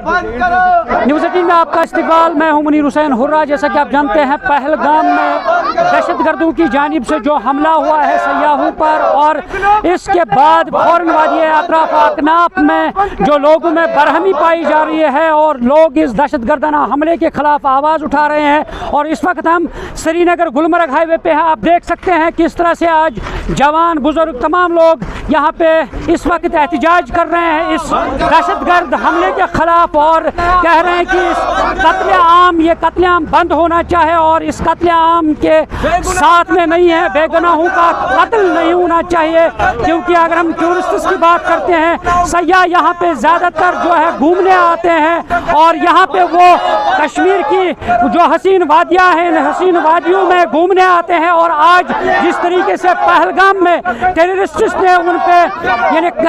News 18 में आपका इस्तकबाल। मैं हूं मुनीर हुसैन हुर्रा। जैसा कि आप जानते हैं, पहलगाम में दहशतगर्दों की जानिब से जो हमला हुआ है सयाहों पर, और इसके बाद फौरन वादी अतराफ अकनाफ में जो लोगों में बरहमी पाई जा रही है और लोग इस दहशतगर्दाना हमले के खिलाफ आवाज़ उठा रहे हैं। और इस वक्त हम श्रीनगर गुलमर्ग हाईवे पे हैं। आप देख सकते हैं किस तरह से आज जवान बुजुर्ग तमाम लोग यहाँ पे इस वक्त एहतजाज कर रहे हैं इस दहशतगर्द हमले के खिलाफ, और कह रहे हैं कि इस कत्लेआम, ये कत्लेआम बंद होना चाहे और इस कत्लेआम के साथ में नहीं है, बेगुनाहों का कत्ल नहीं होना चाहिए। क्योंकि अगर हम टूरिस्ट की बात करते हैं, सयाह यहाँ पे ज़्यादातर जो है घूमने आते हैं और यहाँ पे वो कश्मीर की जो हसीन वादियाँ हैं, इन हसीन वादियों में घूमने आते हैं। और आज जिस तरीके से पहलगाम में टेररिस्ट ने उन पे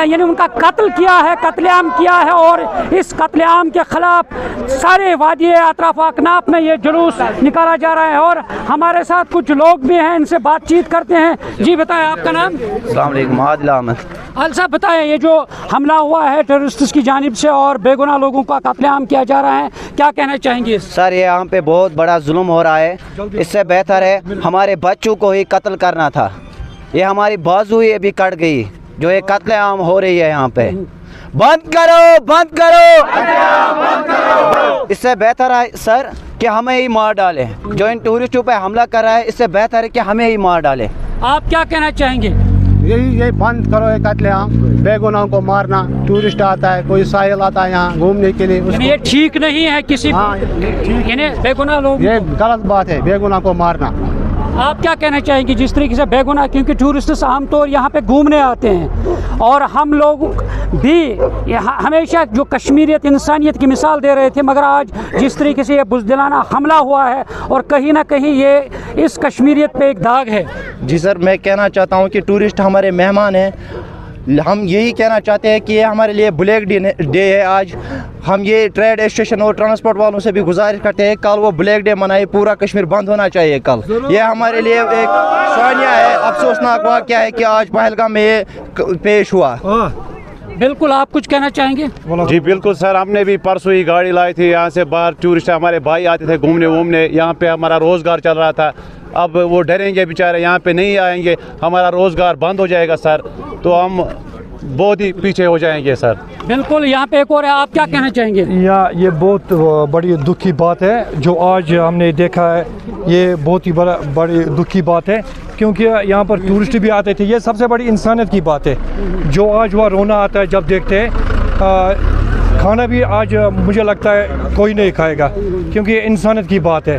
यानी उनका कत्ल किया है, कत्लेआम किया है, और इस कत्लेआम के खिलाफ सारे वादी अतराफ अकनाफ में ये जुलूस निकाला जा रहा है। और हमारे साथ कुछ लोग भी हैं, इनसे बातचीत करते हैं। जी बताएं, आपका नाम? अस्सलाम वालेकुम, आदिल अहमद। आदिल साहब बताएं, ये जो हमला हुआ है टेररिस्ट की जानिब से और बेगुनाह लोगों का कत्लेआम किया जा रहा है, क्या कहना चाहेंगे? सर, ये यहाँ पे बहुत बड़ा जुल्म हो रहा है। इससे बेहतर है हमारे बच्चों को ही कत्ल करना था। ये हमारी बाजू ये भी कट गई, जो ये कत्लेआम हो रही है यहाँ पे। बंद करो, बंद करो। इससे बेहतर है सर कि हमें ही मार डालें। जो इन टूरिस्टों पे हमला कर रहा है, इससे बेहतर है कि हमें ही मार डालें। आप क्या कहना चाहेंगे? यही बंद करो ये कत्लेआम, बेगुनाहों को मारना। टूरिस्ट आता है, कोई साहिल आता है यहाँ घूमने के लिए, ये ठीक नहीं है किसी बेगुनाह लोग, ये गलत बात है बेगुनाह को मारना। आप क्या कहना चाहेंगे जिस तरीके से बेगुनाह, क्योंकि टूरिस्ट आमतौर यहाँ पे घूमने आते हैं और हम लोग भी हमेशा जो कश्मीरियत इंसानियत की मिसाल दे रहे थे, मगर आज जिस तरीके से ये बुज़दिलाना हमला हुआ है और कहीं ना कहीं ये इस कश्मीरियत पे एक दाग है। जी सर, मैं कहना चाहता हूँ कि टूरिस्ट हमारे मेहमान हैं। हम यही कहना चाहते हैं कि ये हमारे लिए ब्लैक डे है आज। हम ये ट्रेड एसोसिएशन और ट्रांसपोर्ट वालों से भी गुजारिश करते हैं, कल वो ब्लैक डे मनाए, पूरा कश्मीर बंद होना चाहिए कल। ये हमारे लिए एक सानिया है, अफसोसनाक वाक़या है कि आज पहलगाम में ये पेश हुआ। बिल्कुल, आप कुछ कहना चाहेंगे? जी बिल्कुल सर, हमने भी परसों ही गाड़ी लाई थी यहाँ से बाहर। टूरिस्ट हमारे भाई आते थे घूमने वूमने, यहाँ पे हमारा रोज़गार चल रहा था। अब वो डरेंगे बेचारे, यहाँ पे नहीं आएंगे, हमारा रोज़गार बंद हो जाएगा सर, तो हम बहुत ही पीछे हो जाएंगे सर। बिल्कुल, यहाँ पे एक और है, आप क्या कहना चाहेंगे? ये बहुत बड़ी दुख की बात है जो आज हमने देखा है। ये बहुत ही बड़ी दुख की बात है, क्योंकि यहाँ पर टूरिस्ट भी आते थे। ये सबसे बड़ी इंसानियत की बात है जो आज वहाँ रोना आता है जब देखते हैं। खाना भी आज मुझे लगता है कोई नहीं खाएगा, क्योंकि ये इंसानियत की बात है।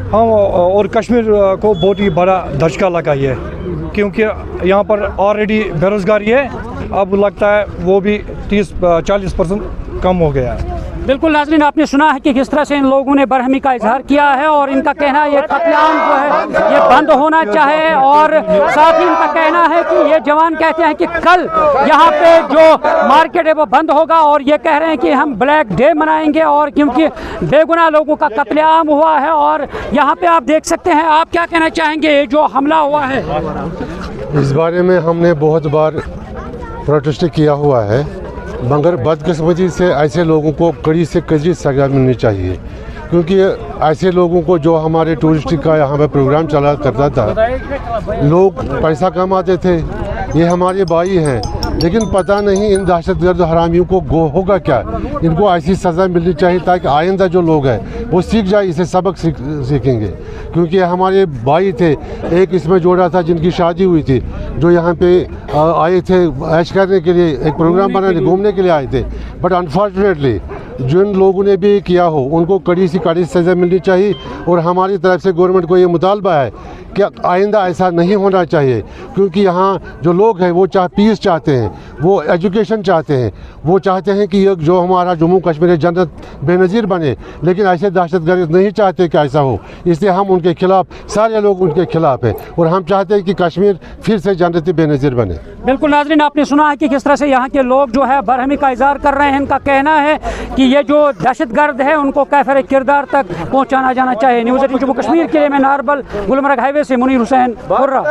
हम और कश्मीर को बहुत ही बड़ा धचका लगा है, क्योंकि यहाँ पर ऑलरेडी बेरोज़गारी है, अब लगता है वो भी 30-40% कम हो गया है। बिल्कुल नाज़रीन, आपने सुना है कि किस तरह से इन लोगों ने बरहमी का इजहार किया है और इनका कहना है ये कत्लेआम जो है ये बंद होना चाहे। और साथ ही इनका कहना है कि ये जवान कहते हैं कि कल यहाँ पे जो मार्केट है वो बंद होगा, और ये कह रहे हैं कि हम ब्लैक डे मनाएंगे, और क्योंकि बेगुनाह लोगों का कत्लेआम हुआ है। और यहाँ पे आप देख सकते हैं, आप क्या कहना चाहेंगे जो हमला हुआ है? इस बारे में हमने बहुत बार प्रोटेस्ट किया हुआ है, मगर बदकिस्मती से ऐसे लोगों को कड़ी से कड़ी सज़ा मिलनी चाहिए। क्योंकि ऐसे लोगों को, जो हमारे टूरिस्ट का यहाँ पे प्रोग्राम चला करता था, लोग पैसा कमाते थे, ये हमारे भाई हैं, लेकिन पता नहीं इन दहशतगर्द हरामियों को होगा क्या। इनको ऐसी सज़ा मिलनी चाहिए ताकि आइंदा जो लोग हैं वो सीख जाए, इसे सबक सीखेंगे। क्योंकि हमारे भाई थे, एक इसमें जोड़ा था जिनकी शादी हुई थी, जो यहाँ पे आए थे ऐश करने के लिए, एक प्रोग्राम बनाने घूमने के लिए आए थे। बट अनफॉर्चुनेटली जिन लोगों ने भी किया हो उनको कड़ी से कड़ी सज़ा मिलनी चाहिए। और हमारी तरफ से गवर्नमेंट को ये मुतालबा है कि आइंदा ऐसा नहीं होना चाहिए, क्योंकि यहाँ जो लोग हैं वो पीस चाहते हैं, वो एजुकेशन चाहते हैं, वो चाहते हैं कि ये जो हमारा जम्मू कश्मीर जन्नत बेनज़ीर बने, लेकिन ऐसे दहशतगर्द नहीं चाहते कि ऐसा हो। इसलिए हम उनके खिलाफ, सारे लोग उनके खिलाफ हैं, और हम चाहते हैं कि कश्मीर फिर से जन्नत बेनज़ीर बने। बिल्कुल नाज़रीन, आपने सुना है कि किस तरह से यहाँ के लोग जो है बरहमी का इजहार कर रहे हैं। इनका कहना है कि ये जो दहशतगर्द है उनको कैफर किरदार तक पहुँचाना जाना चाहिए। न्यूज़ 18 जम्मू कश्मीर के लिए मैं नारबल गुलमर्ग हाईवे से मुनीर हुसैन हुर्रा।